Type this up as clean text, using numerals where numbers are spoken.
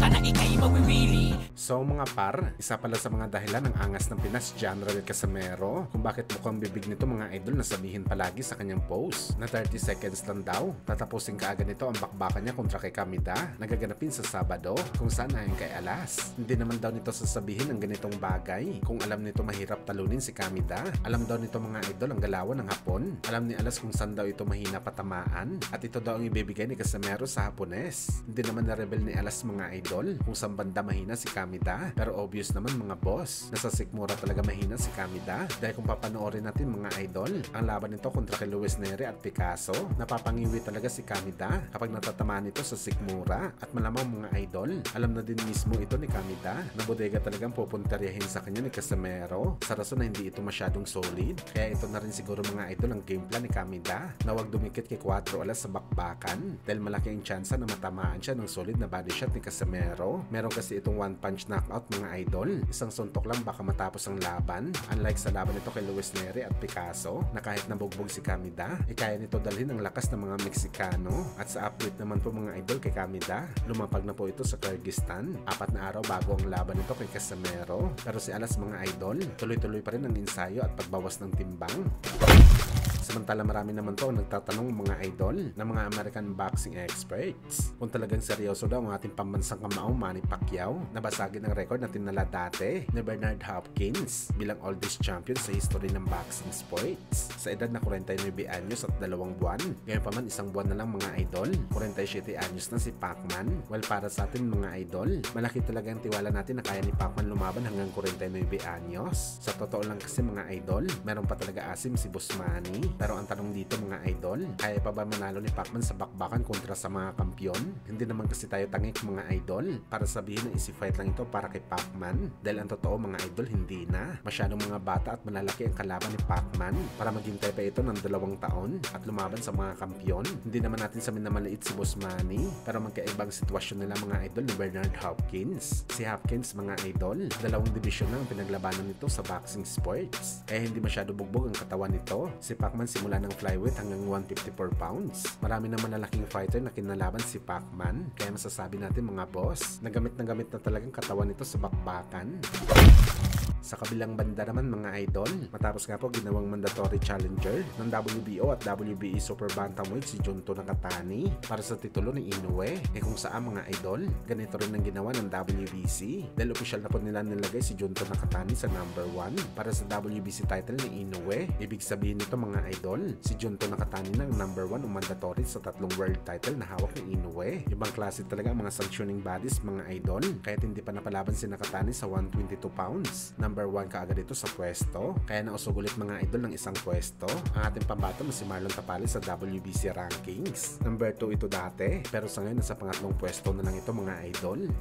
ka na ikay mawiwili. So mga par, isa pala sa mga dahilan ng angas ng Pinas General Casimero kung bakit mukhang bibig nito mga idol na sabihin palagi sa kanyang post na 30 seconds lang daw. Tatapusin kaagad nito ang bakbakan niya kontra kay Kamida na gaganapin sa Sabado kung saan ayon kay Alas. Hindi naman daw nito sasabihin ang ganitong bagay kung alam nito mahirap talunin si Kamida. Alam daw nito mga idol ang galawan ng Hapon. Alam ni Alas kung saan daw ito mahina patamaan at ito daw ang ibibigay ni Casimero sa Hapones. Hindi naman na-rebel ni Alas mga idol kung saan banda mahina si Kamida. Pero obvious naman mga boss, nasa sikmura talaga mahina si Kamida dahil kung papanoorin natin mga idol, ang laban nito kontra kay Luis Neri at Picasso, napapangiwi talaga si Kamida kapag natatamaan ito sa sikmura at malamang mga idol, alam na din mismo ito ni Kamida na bodega talagang pupuntaryahin sa kanya ni Casimero sa rason na hindi ito masyadong solid. Kaya ito na rin siguro mga idol ang game plan ni Kamida na wag dumikit kay Cuatro Alas sa bakbakan dahil malaki ang tsansa na matamaan siya ng solid na body shot ni Casimero. Meron kasi itong one punch knockout mga idol. Isang suntok lang baka matapos ang laban. Unlike sa laban nito kay Luis Neri at Picasso na kahit nabugbog si Kamida, kaya nito dalhin ang lakas ng mga Meksikano. At sa update naman po mga idol kay Kamida, lumapag na po ito sa Kyrgyzstan. 4 na araw bago ang laban nito kay Casimero. Pero si Alas mga idol, tuloy-tuloy pa rin ang ensayo at pagbawas ng timbang. Samantala marami naman to ang nagtatanong mga idol ng mga American boxing experts kung talagang seryoso daw ang ating pambansang kamao Manny Pacquiao na basagin ang record na tinala dati ni Bernard Hopkins bilang oldest champion sa history ng boxing sports sa edad na 49 anyos at 2 buwan. Ngayon pa man 1 buwan na lang mga idol, 47 anyos na si Pacman. Well, para sa atin mga idol, malaki talaga ang tiwala natin na kaya ni Pacman lumaban hanggang 49 anyos. Sa totoo lang kasi mga idol, meron pa talaga asim si Boss Manny. Pero ang tanong dito mga idol, kaya pa ba manalo ni Pacman sa bakbakan kontra sa mga kampyon? Hindi naman kasi tayo tangik mga idol para sabihin na easy fight lang ito para kay Pacman. Dahil ang totoo mga idol, hindi na. Masyadong mga bata at malalaki ang kalaban ni Pacman para maghintay pa ito ng 2 taon at lumaban sa mga kampyon. Hindi naman natin sabihin na maliit si Boss Manny, pero magkaibang sitwasyon nila mga idol ni Bernard Hopkins. Si Hopkins mga idol, 2 division na ang pinaglabanan nito sa boxing sports. Kaya hindi masyado bugbog ang katawan nito. Si Pacman simula ng flyweight hanggang 154 pounds. Marami na malalaking fighter na kinalaban si Pacman, kaya masasabi natin mga boss, nagamit na talagang katawan nito sa bakbakan. Sa kabilang banda naman mga idol, matapos nga po ginawang mandatory challenger ng WBO at WBE Super Bantamweight si Junto Nakatani para sa titulo ni Inoue, kung saan mga idol, ganito rin ang ginawa ng WBC dahil official na po nila nilagay si Junto Nakatani sa number 1 para sa WBC title ni Inoue. Ibig sabihin nito mga idol, si Junto Nakatani ng number 1 o mandatory sa 3 world title na hawak ni Inoue. Ibang klase talaga ang mga sanctioning bodies mga idol, kahit hindi pa napalaban si Nakatani sa 122 pounds. Number 1 kaagad dito sa pwesto, kaya nausog ulit mga idol ng isang pwesto ang ating pambato na si Marlon Tapales sa WBC rankings. Number 2 ito dati, pero sa ngayon nasa pangatlong pwesto na lang ito mga idol.